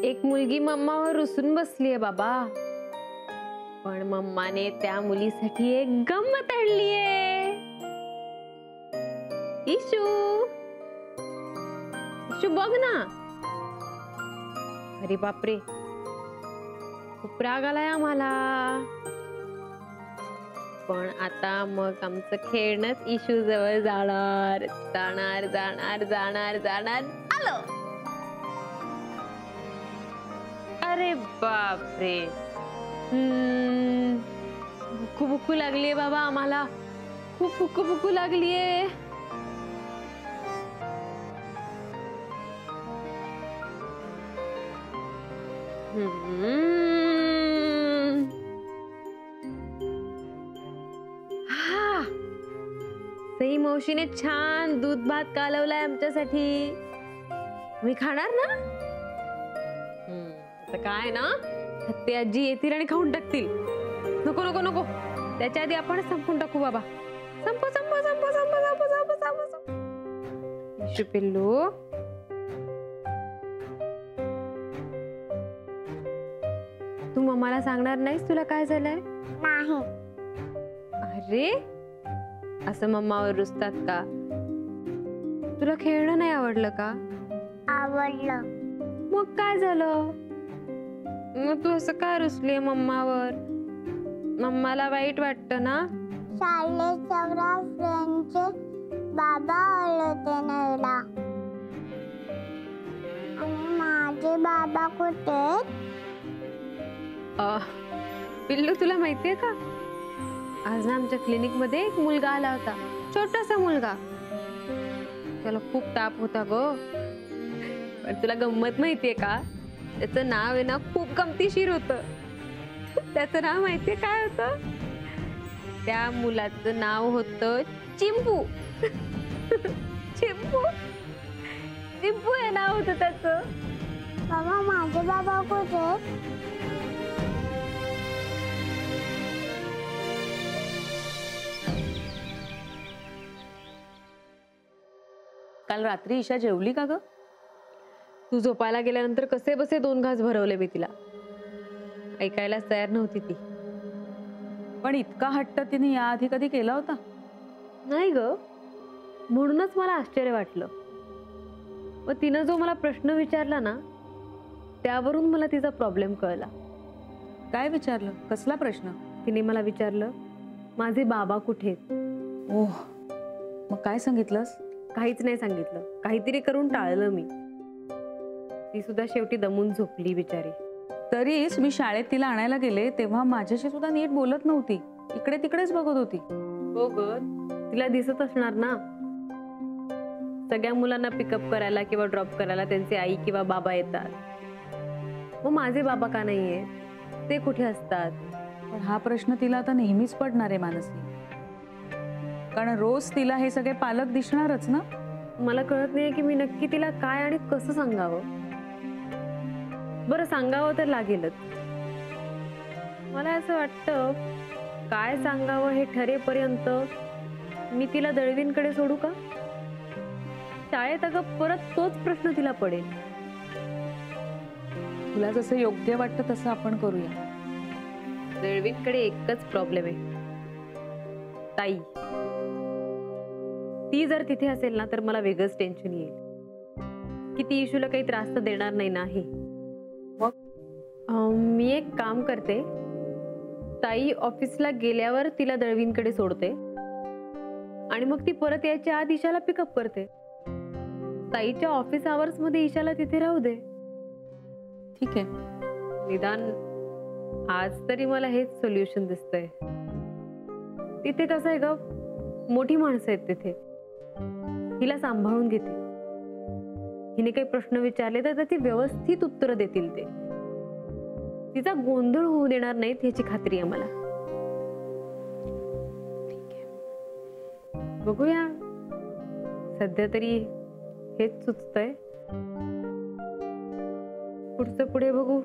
एक मुलगी मम्मावर रुसून बसलीये बाबा, पण मम्माने त्या मुलीसाठी एक गंमत आणलीये. इशू, इशू बघ ना. अरे बापरे, खूप राग आलाय आम्हाला. पण आता मग आमचं खेळणंच इशू जवळ जाणार जाणार जाणार जाणार जाणार आलो. अरे बापरे, भुकू भुकू लागलीये बाबा आम्हाला, खूप भुकू भुकू लागलीये. हा, सई मावशीने छान दूध भात कालवलाय आमच्यासाठी. मी खाणार ना. आता काय ना, हत्ती आजी येतील आणि खाऊन टाकतील. नको नको नको, त्याच्या आधी आपण संपून टाकू बाबा. संपू संपू संपू संपू संपू संपू संपू संपू. इशू पिल्लू, तू मम्माला सांगणार नाहीस तुला काय झालंय? नाही. अरे, असं मम्मावर रुसतात का? तुला खेळणं नाही आवडलं का? आवडलं. मग काय झालं? मग तू असं काय रुसलीये मम्मावर? मम्माला वाईट वाटतं ना? शाळेत सगळ्या फ्रेंडचे बाबा आले होते न्यायला आणि माझे बाबा कुठे? पिल्लू, तुला माहितीये का, आज ना आमच्या क्लिनिक मध्ये एक मुलगा आला होता, छोटासा मुलगा. त्याला खूप ताप होता ग. पण तुला गंमत माहितीये का, त्याचं नाव आहे ना खूप गमतीशीर होतं. त्याचं नाव माहितीये काय होतं? त्या मुलाचं नाव होतं चिंपू. चिंपू, चिंपू हे नाव होतं त्याचं. बाबा, माझे बाबा कुठे? काल रात्री ईशा जेवली का ग? तू झोपायला गेल्यानंतर कसे बसे 2 घास भरवले मी तिला. ऐकायलाच तयार नव्हती ती. पण इतका हट्ट तिने याआधी कधी केला होता? नाही ग, म्हणूनच मला आश्चर्य वाटलं. व तिनं जो मला प्रश्न विचारला ना, त्यावरून मला तिचा प्रॉब्लेम कळला. काय विचारलं? कसला प्रश्न? तिने मला विचारलं, माझे बाबा कुठे आहेत? ओह, मग काय सांगितलंस? काहीच नाही सांगितलं. काहीतरी करून टाळलं मी. ती सुद्धा शेवटी दमून झोपली बिचारी. तरीच मी शाळेत तिला आणायला गेले तेव्हा माझ्याशी सुद्धा नीट बोलत नव्हती. इकडे तिकडेच बघत होती. हो ग, तिला दिसत असणार ना. सगळ्या मुलांना पिकअप करायला किंवा ड्रॉप करायला त्यांचे आई किंवा बाबा येतात. मग माझे बाबा का नाहीये? ते कुठे असतात? पण हा प्रश्न तिला आता नेहमीच पडणार आहे मानसी, कारण रोज तिला हे सगळे पालक दिसणारच ना. मला कळत नाहीये की मी नक्की तिला काय आणि कसं सांगावं. बरं, सांगावं तर लागेलच. मला असं वाटतं, काय सांगावं हे ठरेपर्यंत मी तिला दळवींकडे सोडू का? शाळेत अगं परत तोच प्रश्न तिला पडेल. तुला जसं योग्य वाटतं तसं आपण करूया. दळवींकडे एकच प्रॉब्लेम आहे, ताई. ती जर तिथे असेल ना तर मला वेगळंच टेन्शन येईल की ती इशूला काही त्रास तर देणार नाही ना. हे मी एक काम करते, ताई ऑफिसला गेल्यावर तिला दळवींकडे सोडते आणि मग ती परत यायच्या आत ईशाला पिकअप करते. ताईच्या ऑफिस आवर्स मध्ये ईशाला तिथे राहू दे. ठीक आहे. निदान आज तरी मला हेच सोल्युशन दिसतंय. तिथे कसं आहे ग, मोठी माणसं आहेत तिथे. हिला सांभाळून घेते. हिने काही प्रश्न विचारले तर त्याची व्यवस्थित उत्तर देतील ते. तिचा गोंधळ होऊ देणार नाहीत याची खात्री आहे मला. ठीक आहे, बघूया. सध्या तरी हेच सुचतंय. पुढचं पुढे बघू.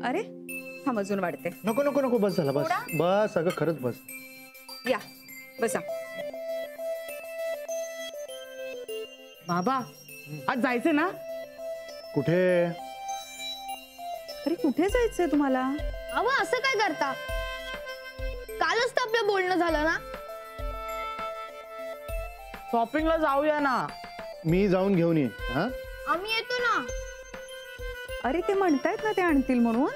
अरे, हा अजून वाढते. नको नको नको, बस झालं, बस बस. अगं खरंच बस. या बसा. बाबा, आज जायचंय ना? कुठे? अरे कुठे जायचंय तुम्हाला? अहो असं काय करता? कालच तर आपलं बोलणं झालं ना. शॉपिंगला जाऊया ना. मी जाऊन घेऊन येईन. हा, आम्ही येतो ना. अरे ते म्हणतायत ना ते आणतील म्हणून.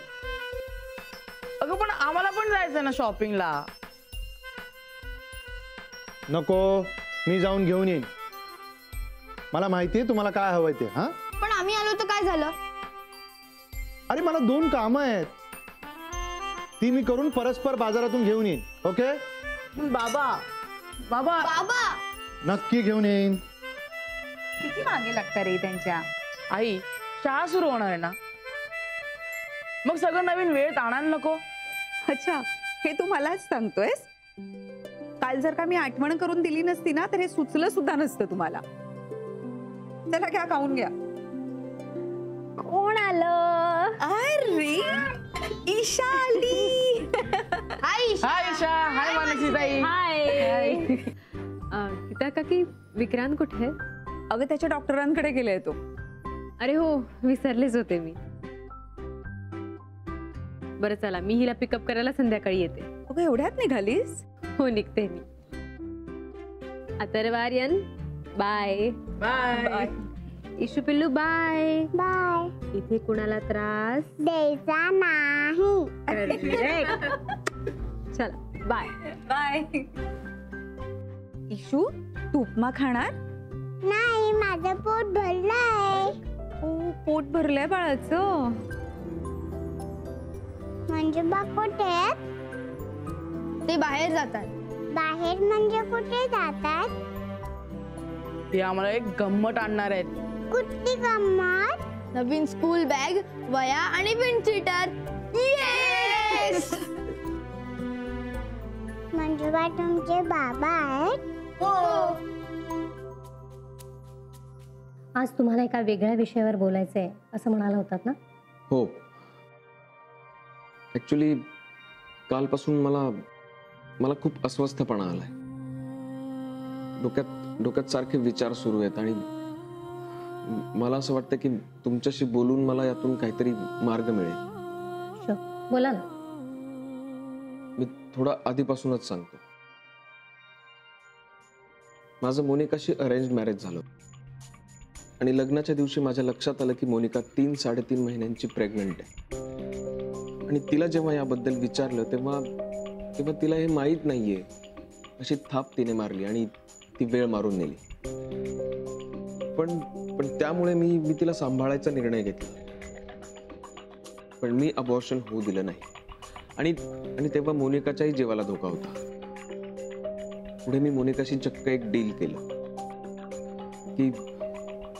अगं पण आम्हाला पण जायचंय ना शॉपिंगला. नको, मी जाऊन घेऊन येईन. मला माहितीये तुम्हाला काय हवंय ते. हा, पण आम्ही आलो तर काय झालं? अरे मला 2 कामं आहेत, ती मी करून परस्पर बाजारातून घेऊन येईन. ओके? बाबा बाबा बाबा नक्की घेऊन येईन. किती मागे लागतात रे त्यांच्या. आई, शाळा सुरू होणार आहे ना, मग सगळं नवीन वेळेत आणायला नको? अच्छा, हे तू मलाच सांगतोयस? काल जर का मी आठवण करून दिली नसती ना तर हे सुचलं सुद्धा नसतं तुम्हाला. चला घ्या, खाऊन घ्या. कोण आलं? अरे ईशा आली. हाय हाय ईशा. हाय मानसीताई. हाय. गीता काकी, विक्रांत कुठे आहे? अगं त्याच्या डॉक्टरांकडे गेलाय तो. अरे हो, विसरलेच होते मी. बरं चला, मी हिला पिकअप करायला संध्याकाळी येते. अगं एवढ्यात निघालीस? हो, निघते मी. अतर्वार्यन बाय. बाय. इशू पिल्लू बाय. बाय. इथे कुणाला त्रास द्यायचा नाही. चला बाय. बाय. इशू, तू उपमा खाणार? नाही, माझं पोट भरलंय. ओ, पोट भरलंय बाळाचं. म्हणजे बा कुठे आहेत? ते बाहेर जातात. बाहेर म्हणजे कुठे जातात? ते आम्हाला एक गंमत आणणार आहेत. कुठली गंमत? नवीन स्कूल बॅग, वया आणि विंड चीटर. येस. म्हणजे बा तुमचे बाबा आहेत? हो. आज तुम्हाला एका वेगळ्या विषयावर बोलायचंय असं म्हणाला होतात ना? हो, ऍक्च्युली कालपासून मला खूप अस्वस्थपणा आलाय. डोक्यात सारखे विचार सुरू आहेत आणि मला असं वाटतं की तुमच्याशी बोलून मला यातून काहीतरी मार्ग मिळेल. बोला ना. मी थोडा आधीपासूनच सांगतो. माझं मोनिकाशी अरेंज मॅरेज झालं आणि लग्नाच्या दिवशी माझ्या लक्षात आलं की मोनिका 3-3.5 महिन्यांची प्रेग्नंट आहे. आणि तिला जेव्हा याबद्दल विचारलं तेव्हा तिला हे माहीत नाहीये अशी थाप तिने मारली आणि ती वेळ मारून नेली. पण त्यामुळे मी तिला सांभाळायचा निर्णय घेतला. पण मी अबॉर्शन होऊ दिलं नाही. आणि तेव्हा मोनिकाच्याही जीवाला धोका होता. पुढे मी मोनिकाशी चक्क एक डील केलं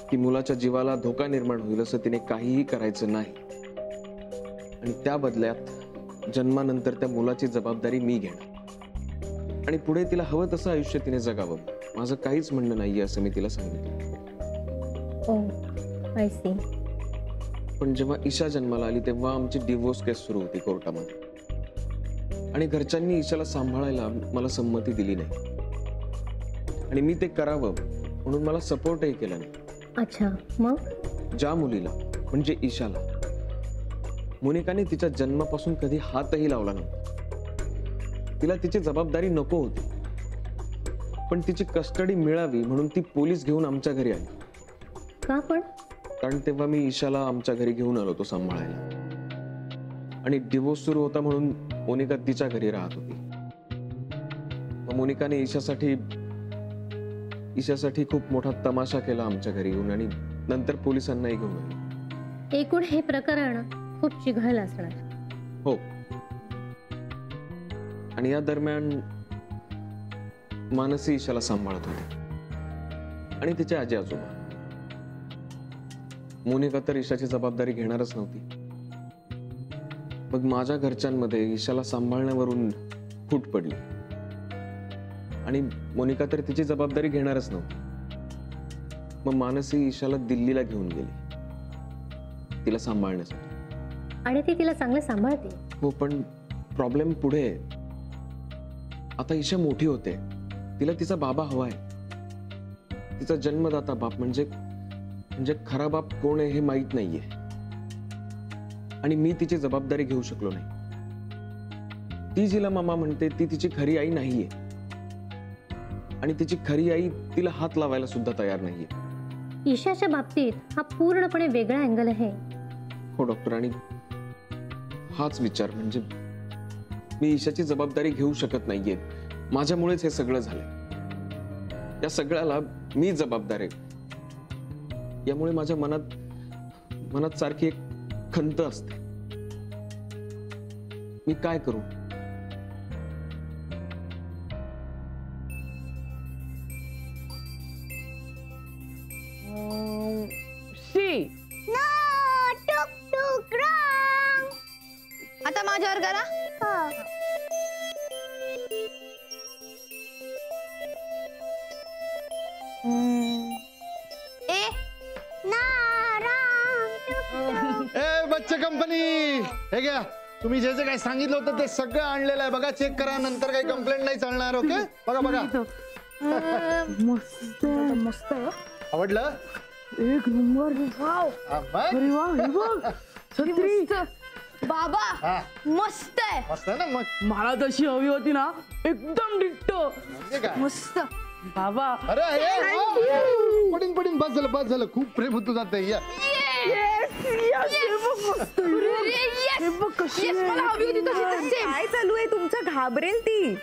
की मुलाच्या जीवाला धोका निर्माण होईल असं तिने काहीही करायचं नाही आणि त्या बदल्यात जन्मानंतर त्या मुलाची जबाबदारी मी घेणार आणि पुढे तिला हवं तसं आयुष्य तिने जगावं. माझं काहीच म्हणणं नाहीये असं मी तिला सांगितलं. I see. पण जेव्हा ईशा जन्माला आली तेव्हा आमची डिवोर्स केस सुरू होती कोर्टामध्ये आणि घरच्यांनी ईशाला सांभाळायला मला संमती दिली नाही आणि मी ते करावं म्हणून मला सपोर्टही केला नाही. अच्छा, मग? ज्या मुलीला म्हणजे ईशाला मोनिकाने तिच्या जन्मापासून कधी हातही लावला नव्हता. तिला तिची जबाबदारी नको होती पण तिची कस्टडी मिळावी म्हणून ती पोलीस घेऊन आमच्या घरी आली. का पण? कारण तेव्हा मी ईशाला आमच्या घरी घेऊन आलो होतो सांभाळायला आणि डिवोर्स सुरू होता म्हणून मोनिका तिच्या घरी राहत होती. मग मोनिकाने ईशासाठी खूप मोठा तमाशा केला आमच्या घरी येऊन आणि नंतर पोलिसांनाही घेऊन आली. एकूण हे प्रकरण खूप चिघळलं असणार. हो, आणि या दरम्यान मानसी ईशाला सांभाळत होते आणि तिचे आजी आजोबा. मोनिका तर ईशाची जबाबदारी घेणारच नव्हती. मग माझ्या घरच्यांमध्ये ईशाला सांभाळण्यावरून फूट पडली आणि मोनिका तर तिची जबाबदारी घेणारच नव्हती. मग मानसी ईशाला दिल्लीला घेऊन गेली तिला सांभाळण्यासाठी. आणि ती तिला चांगलं सांभाळते. हो, पण प्रॉब्लेम पुढे आहे. आता ईशा मोठी होते, तिला तिचा बाबा हवाय. तिचा जन्मदाता बाप म्हणजे म्हणजे खरा बाप कोण आहे हे माहित नाहीये आणि मी तिची जबाबदारी घेऊ शकलो नाही. ती जिला मामा म्हणते ती तिची खरी आई नाहीये आणि तिची खरी आई तिला हात लावायला सुद्धा तयार नाहीये. ईशाच्या बाबतीत हा पूर्णपणे वेगळा अँगल आहे. हो डॉक्टर, आणि हाच विचार म्हणजे मी ईशाची जबाबदारी घेऊ शकत नाहीये. माझ्यामुळेच हे सगळं झालंय. या सगळ्याला मी जबाबदार आहे. यामुळे माझ्या मनात सारखी एक खंत असते. मी काय करू? सी. नो, टुक टुक रॉंग. आता माझ्यावर करा. हो. ए नो, रॉंग. टुक टुक. ए बच्चे कंपनी, हे घ्या. तुम्ही जे जे काही सांगितलं होतं ते सगळं आणलेलं आहे. बघा, चेक करा. नंतर काही कंप्लेंट नाही चालणार. ओके, बघा बघा. मस्त मस्त आवडलं? एक नंबर. वाव. हा, बघ. अरे वा, हे बघ. छत्री. बाबा हा, मस्त आहे. मस्त आहे ना मग. मला तशी हवी होती ना, एकदम डिट्टो. म्हणजे काय? मस्त. बाबा अरे पडीन पडीन, बस झालं बस झालं. खूप प्रेम होतो जाते. या हे बघ कशी Yes, मला हवी होती तशी same. काय चालू आहे तुमचं? घाबरेल ती.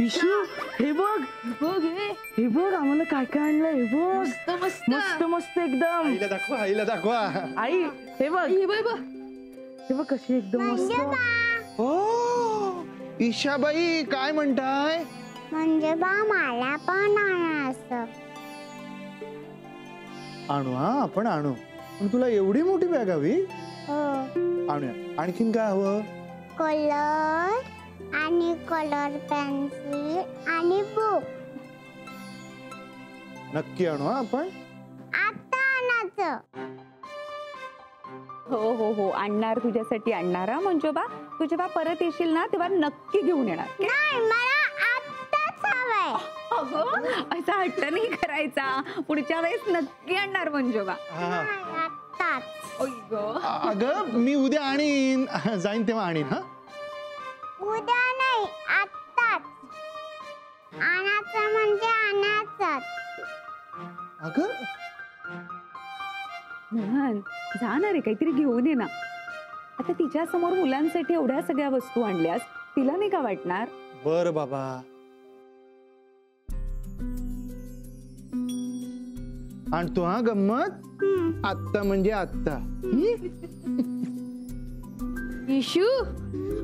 इशू, हे बघ बघ हे. हे बघ आम्हाला काय काय आणलंय. हे बघ मस्त मस्त. मस्त मस्त एकदम. आईला दाखवा, आईला दाखवा. आई हे बघ, हे बघ बघ. हे बघ कशी एकदम मस्त. ओ ईशाबाई, काय म्हणताय? म्हणजे बा मला पण आणायचं. आणू, हा आपण आणू. पण तुला एवढी मोठी बॅग हवी? हो. आणूया. आणखीन काय हवं? कलर आणि कलर पेन्सिल आणि बुक. नक्की आणू हा आपण. आता आणायचं. हो हो हो, आणणार तुझ्यासाठी आणणार. हा मंजूबा, तू जेव्हा परत येशील ना तेव्हा नक्की घेऊन येणार. नाही, मला आत्ताच हवंय. अगं, असा हट्ट नाही करायचा. पुढच्या वेळेस नक्की आणणार मंजूबा. हा. नाही, आत्ताच. अगं मी उद्या आणीन. जाईन तेव्हा आणीन. हा, उद्या नाही, आत्ताच. आणायचं म्हणजे आणायचंच. अगं जाणार आहे, काहीतरी घेऊन ये ना. आता तिच्या समोर मुलांसाठी एवढ्या सगळ्या वस्तू आणल्यास तिला नाही का वाटणार? बर बाबा. आणतो हा. गंमत आत्ता म्हणजे आत्ता. इशू,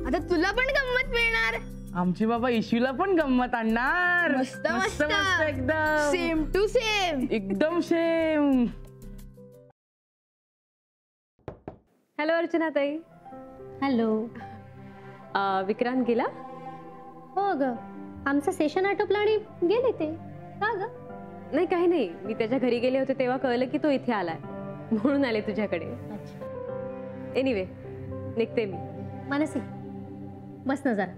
आता तुला पण गंमत मिळणार. आमची बाबा इशूला पण गंमत आणणार. मस्त मस्त मस्त एकदम. Same to same. एकदम same. Hello Archana tai. Hello. Vikrant गेला? हो ग, आमचं सेशन आटोपलं आणि गेले ते. का ग? नाही, काही नाही. मी त्याच्या घरी गेले होते तेव्हा कळलं की तो इथे आलाय, म्हणून आले तुझ्याकडे. एनिवे, निघते मी. मानसी, बस ना जरा.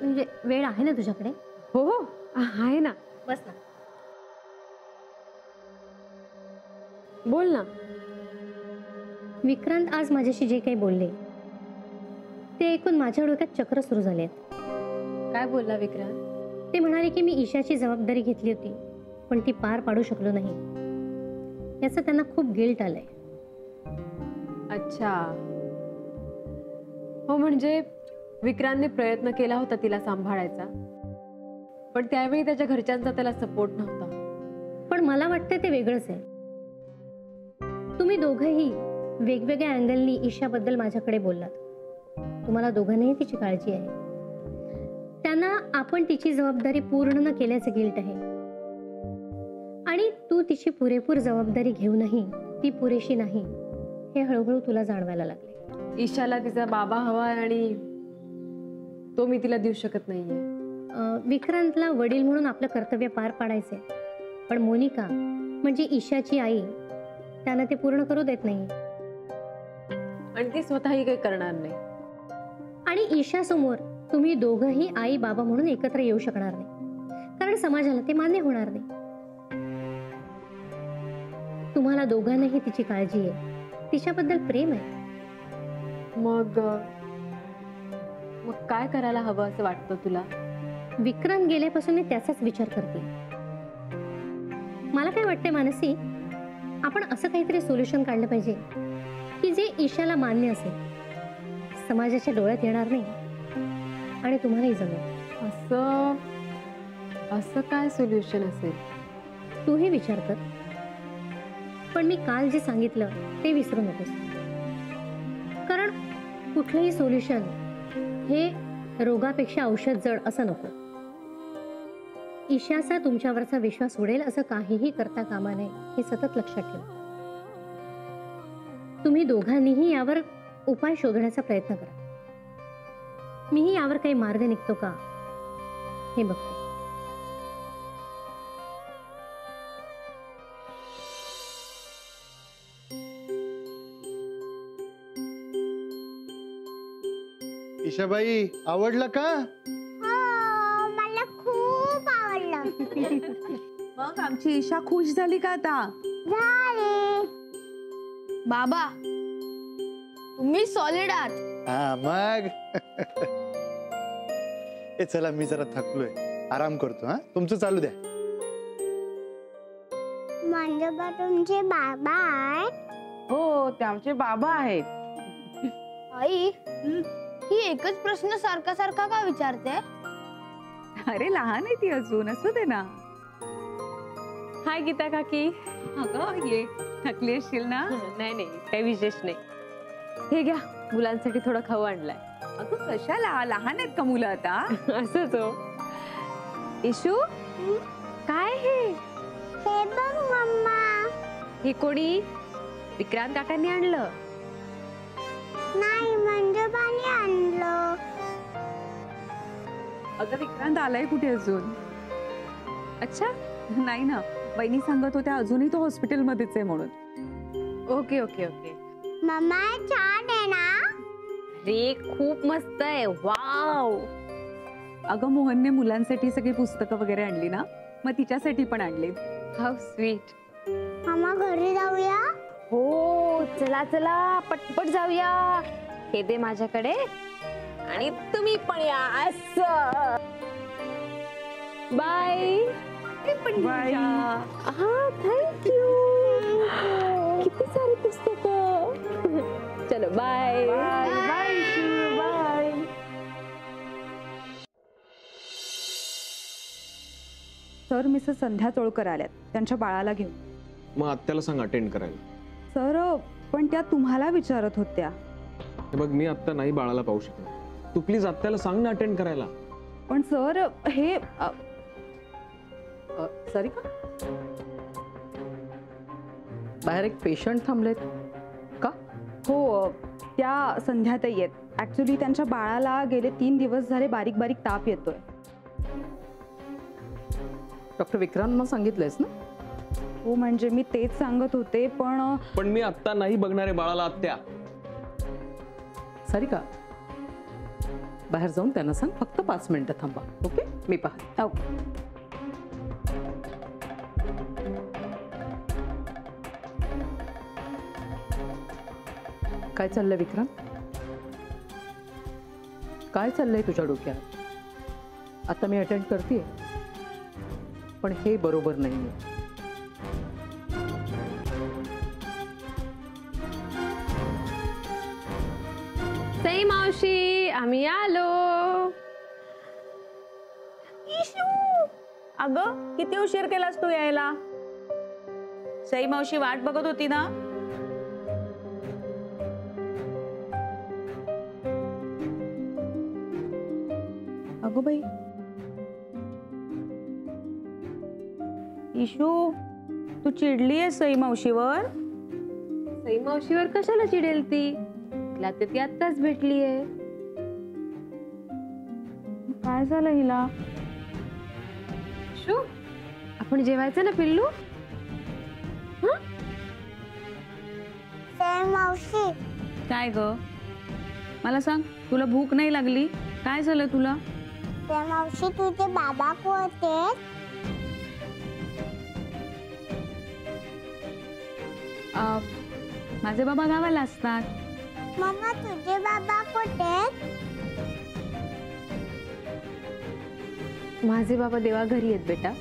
म्हणजे वेळ आहे ना तुझ्याकडे? हो हो, आहे ना. बस ना. बोल ना. विक्रांत आज माझ्याशी जे काही बोलले ते ऐकून माझ्या डोक्यात चक्र सुरू झाले. काय बोलला विक्रांत? ते म्हणाले की मी ईशाची जबाबदारी घेतली होती पण ती पार पाडू शकलो नाही. याचं त्यांना खूप गिल्ट आलंय. अच्छा. हो, म्हणजे विक्रांतने प्रयत्न केला होता तिला सांभाळायचा, पण त्यावेळी त्याच्या घरच्यांचा त्याला सपोर्ट नव्हता. पण मला वाटतं ते वेगळंच आहे. तुम्ही दोघंही वेगवेगळ्या अँगलनी ईशाबद्दल माझ्याकडे बोललात. तुम्हाला दोघांनाही तिची काळजी आहे. त्यांना आपण तिची जबाबदारी पूर्ण न केल्याचं गिल्ट आहे आणि तू तिची पुरेपूर जबाबदारी घेऊनही ती पुरेशी नाही हे हळूहळू तुला जाणवायला लागले. ईशाला तिचा बाबा हवा आणि तो मी तिला देऊ शकत नाहीये. विक्रांतला वडील म्हणून आपलं कर्तव्य पार पाडायचंय, पण मोनिका म्हणजे ईशाची आई त्यांना ते पूर्ण करू देत नाही आणि ती स्वतःही काही करणार नाही. आणि ईशा समोर तुम्ही दोघंही आई बाबा म्हणून एकत्र येऊ शकणार नाही, कारण समाजाला ते मान्य होणार नाही. तुम्हाला दोघांनाही तिची काळजी आहे, तिच्याबद्दल प्रेम आहे. मग काय करायला हवं असं वाटतं तुला? विक्रांत गेल्यापासून मी त्याचाच विचार करते. मला काय वाटते मानसी, आपण असं काहीतरी सोल्युशन काढलं पाहिजे की जे ईशाला मान्य असेल, समाजाच्या डोळ्यात येणार नाही आणि तुम्हालाही जमेल. असं काय सोल्युशन असेल? तूही विचार कर, पण मी काल जे सांगितलं ते विसरू नकोस. कारण कुठलंही सोल्युशन हे रोगापेक्षा औषध जड असं नको. ईशाचा तुमच्यावरचा विश्वास उडेल असं काहीही करता कामा नये, हे सतत लक्षात ठेवा. तुम्ही दोघांनीही यावर उपाय शोधण्याचा प्रयत्न करा. मीही यावर काही मार्ग निघतो का हे बघते. ईशाबाई, आवडलं का? हो, मला खूप आवडलं. मग आमची ईशा खुश झाली का आता? झाले. बाबा तुम्ही सॉलिड आहात. हा मग. ए चला, मी जरा थकलोय, आराम करतो. हा, तुमचं चालू द्या. म्हणजे बा तुमचे बाबा आहेत? हो, ते आमचे बाबा आहेत. आई ही एकच प्रश्न सारखा सारखा का विचारते? अरे लहान आहे ती अजून, असू दे ना. हाय गीता काकी. अगं ये, थकली असशील ना? नाही, काही विशेष नाही. हे घ्या, मुलांसाठी थोडं खाऊ आणलाय. अगं कशाला, लहान आहेत का मुलं आता? असंच हो. इशू, काय हे? हे बघ मम्मा. हे कोणी? विक्रांत काकांनी आणलं? नाही, म्हणजे पाणी आणलं. अगं विक्रांत आलाय कुठे अजून? अच्छा, नाही ना, वहिनी सांगत होत्या अजूनही तो हॉस्पिटलमध्येच आहे म्हणून. ओके. मम्मा छान आहे ना? रे खूप मस्त आहे. वाव. अगं मोहनने मुलांसाठी सगळी पुस्तकं वगैरे आणली ना, मग तिच्यासाठी पण आणली. How sweet. मम्मा घरी जाऊया? हो, चला पटपट जाऊया. हे दे माझ्याकडे आणि तुम्ही पण या. असं. बाय. बाय. हा, थँक्यू. किती सारी पुस्तकं. चलो bye. Bye bye. Sir Mrs Sandhya Cholkar आल्यात त्यांच्या बाळाला घेऊन. मग आत्याला सांग अटेंड करायला. सर पण त्या तुम्हाला विचारत होत्या. हे बघ, मी आत्ता नाही बाळाला पाहू शकत. तू प्लीज आत्याला सांग ना अटेंड करायला. पण सर हे सॉरी का, बाहेर एक पेशंट थांबलेत का? हो, त्या संध्याताई आहेत. ऍक्च्युली त्यांच्या बाळाला गेले 3 दिवस झाले बारीक बारीक ताप येतोय. डॉक्टर विक्रांत सांगितलंयस ना? हो, म्हणजे मी तेच सांगत होते, पण मी आत्ता नाही बघणार आहे बाळाला आत्या. सॉरी का, बाहेर जाऊन त्यांना सांग फक्त 5 मिनिटं थांबा. ओके, मी पाहते. ओके. काय चाललंय विक्रांत? काय चाललंय तुझ्या डोक्यात? आता मी अटेंड करतेय, पण हे बरोबर नाहीये. सई मावशी, आम्ही आलो. अगं किती उशीर केलास तू यायला? सई मावशी वाट बघत होती ना. अगं बाई, इशू तू चिडली आहे सई मावशीवर? सई मावशीवर कशाला चिडेल ती? तिला तर ती आत्ताच भेटलीये. काय झालं हिला? शू, आपण जेवायचं ना पिल्लू? सई मावशी, काय ग, मला सांग, तुला भूक नाही लागली? काय झालं तुला? सई मावशी, तुझे बाबा कोणते? माझे बाबा गावाला असतात. मम्मा तुझे बाबा कुठे आहेत? माझे बाबा देवाघरी आहेत बेटा.